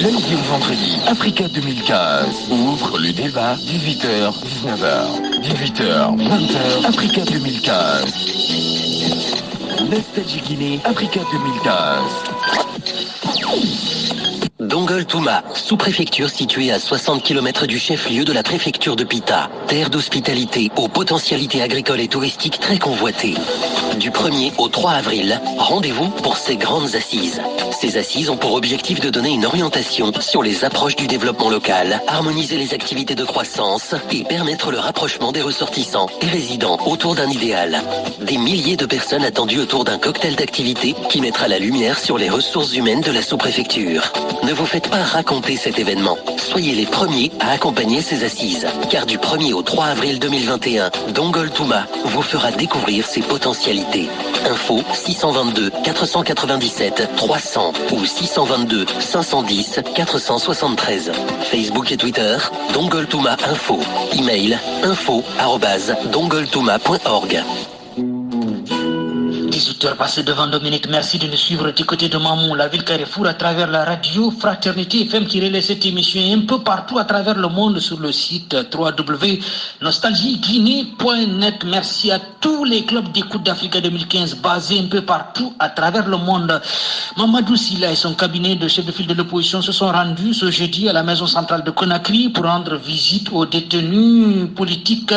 lundi au vendredi. Africa 2015 ouvre le débat 18h, 19h. 18h, 20h. Africa 2015. Nostalgie Guinée, Africa 2015. Dongol Touma, sous-préfecture située à 60 km du chef-lieu de la préfecture de Pita. Terre d'hospitalité aux potentialités agricoles et touristiques très convoitées. Du 1er au 3 avril, rendez-vous pour ces grandes assises. Ces assises ont pour objectif de donner une orientation sur les approches du développement local, harmoniser les activités de croissance et permettre le rapprochement des ressortissants et résidents autour d'un idéal. Des milliers de personnes attendues autour d'un cocktail d'activités qui mettra la lumière sur les ressources humaines de la sous-préfecture. Ne vous faites pas raconter cet événement. Soyez les premiers à accompagner ces assises. Car du 1er au 3 avril 2021, Dongol Touma vous fera découvrir ses potentialités. Info 622 497 300 ou 622 510 473. Facebook et Twitter, Dongol Touma Info. Email info@dongoltouma.org. 18h passées devant 2 minutes. Merci de nous suivre du côté de Mamou, la ville Carrefour, à travers la radio Fraternité FM qui relaie cette émission un peu partout à travers le monde sur le site www.nostalgieguinée.net. Merci à tous les clubs d'écoute d'Africa 2015 basés un peu partout à travers le monde. Mamadou Silla et son cabinet de chef de file de l'opposition se sont rendus ce jeudi à la maison centrale de Conakry pour rendre visite aux détenus politiques.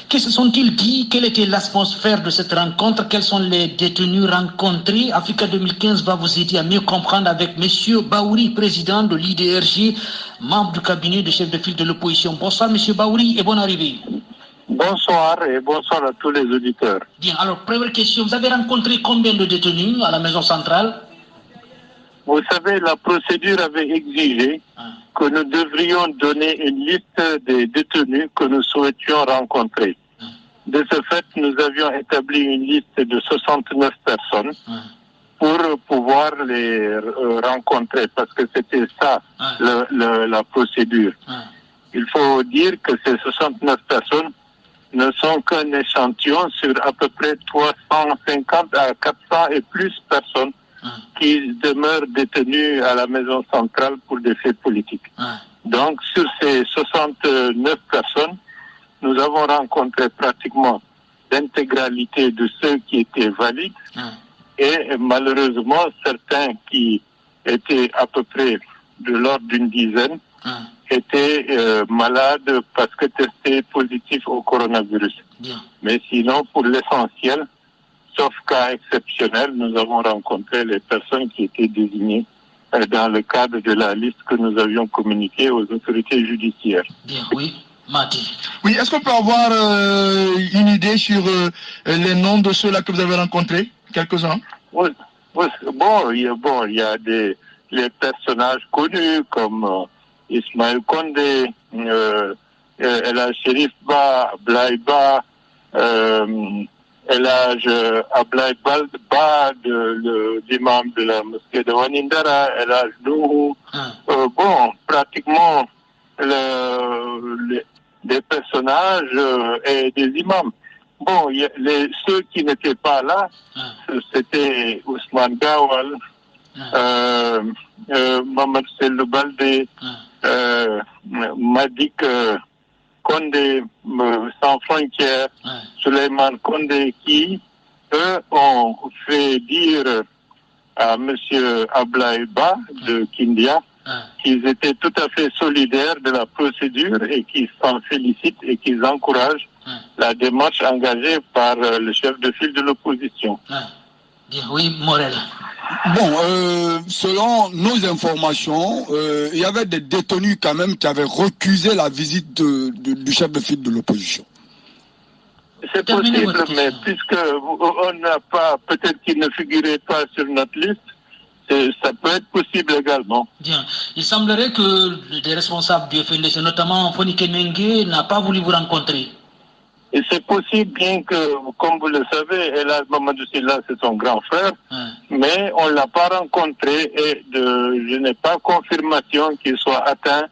Que se sont-ils dit? Quelle était l'atmosphère de cette rencontre? Quels sont les détenus rencontrés? Africa 2015 va vous aider à mieux comprendre avec M. Baouri, président de l'IDRG, membre du cabinet de chef de file de l'opposition. Bonsoir M. Baouri et bonne arrivée. Bonsoir et bonsoir à tous les auditeurs. Bien, alors première question, vous avez rencontré combien de détenus à la maison centrale? Vous savez, la procédure avait exigé que nous devrions donner une liste des détenus que nous souhaitions rencontrer. De ce fait, nous avions établi une liste de 69 personnes pour pouvoir les rencontrer, parce que c'était ça la procédure. Il faut dire que ces 69 personnes ne sont qu'un échantillon sur à peu près 350 à 400 et plus personnes qui demeurent détenues à la maison centrale pour des faits politiques. Donc, sur ces 69 personnes, nous avons rencontré pratiquement l'intégralité de ceux qui étaient valides et malheureusement certains qui étaient à peu près de l'ordre d'une dizaine étaient malades parce que testés positifs au coronavirus. Mais sinon, pour l'essentiel, sauf cas exceptionnel, nous avons rencontré les personnes qui étaient désignées dans le cadre de la liste que nous avions communiquée aux autorités judiciaires. Bien, oui. Marty. Oui, est-ce qu'on peut avoir une idée sur les noms de ceux-là que vous avez rencontrés? Quelques-uns? Oui. Bon, il y a les personnages connus comme Ismaël Condé, Elhaj Sherif Ba, Ablaye Ba, Elhaj Ablaye Ba, l'imam de la mosquée de Wanindara, Elhaj Nouhou. Bon, pratiquement des personnages et des imams. Bon, ceux qui n'étaient pas là, c'était Ousmane Gawal, Mohamed Selou Baldé, Madik Condé, Sans Frontières, Souleymane Condé, qui, eux, ont fait dire à M. Ablaye Ba de Kindia qu'ils étaient tout à fait solidaires de la procédure et qu'ils s'en félicitent et qu'ils encouragent la démarche engagée par le chef de file de l'opposition. Oui, Morel. Bon, selon nos informations, il y avait des détenus quand même qui avaient recusé la visite du chef de file de l'opposition. C'est possible, mais puisque on n'a pas, peut-être qu'il ne figurait pas sur notre liste, ça peut être possible également. Bien. Il semblerait que des responsables du FNDC, notamment Fonike Mengue, n'a pas voulu vous rencontrer. Et c'est possible, bien que, comme vous le savez, Elhaj Mamadou Silla, c'est son grand frère, mais on ne l'a pas rencontré et je n'ai pas confirmation qu'il soit atteint,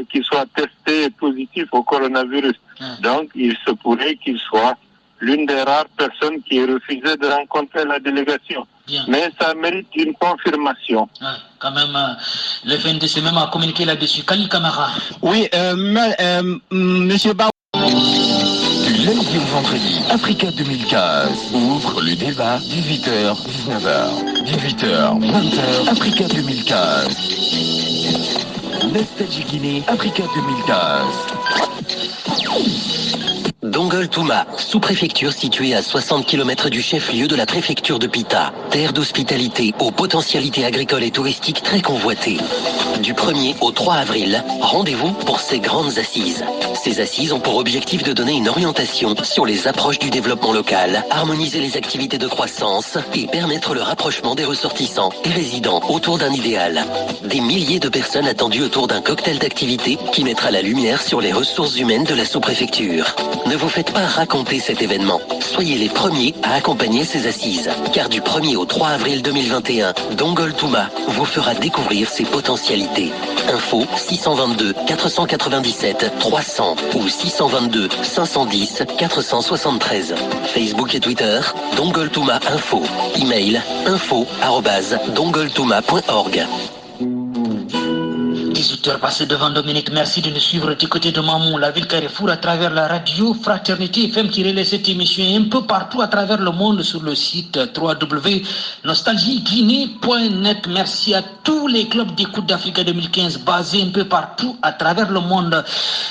qu'il soit testé positif au coronavirus. Donc, il se pourrait qu'il soit l'une des rares personnes qui ait refusé de rencontrer la délégation. Bien. Mais ça mérite une confirmation. Ouais, quand même, le FNDC même a communiqué là-dessus. Khalil Kamara. Oui, monsieur Ba. Du lundi au vendredi, Africa 2015 ouvre le débat 18h, 19h. 18h, 20h, Africa 2015. Nostalgie Guinée, Africa 2015. Dongol Touma, sous-préfecture située à 60 km du chef-lieu de la préfecture de Pita. Terre d'hospitalité aux potentialités agricoles et touristiques très convoitées. Du 1er au 3 avril, rendez-vous pour ces grandes assises. Ces assises ont pour objectif de donner une orientation sur les approches du développement local, harmoniser les activités de croissance et permettre le rapprochement des ressortissants et résidents autour d'un idéal. Des milliers de personnes attendues autour d'un cocktail d'activités qui mettra la lumière sur les ressources humaines de la sous-préfecture. Ne vous faites pas raconter cet événement. Soyez les premiers à accompagner ces assises. Car du 1er au 3 avril 2021, Dongol Touma vous fera découvrir ses potentialités. Info 622 497 300 ou 622 510 473. Facebook et Twitter, Dongol Touma Info. Email info@dongoltouma.org. 18h passées devant 2 minutes. Merci de nous suivre du côté de Mamou, la ville Carrefour, à travers la radio Fraternité FM qui relaie cette émission un peu partout à travers le monde sur le site www.nostalgieguinée.net. Merci à tous les clubs d'écoute d'Africa 2015 basés un peu partout à travers le monde.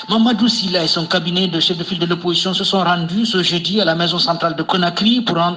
Mamadou Silla et son cabinet de chef de file de l'opposition se sont rendus ce jeudi à la maison centrale de Conakry pour rendre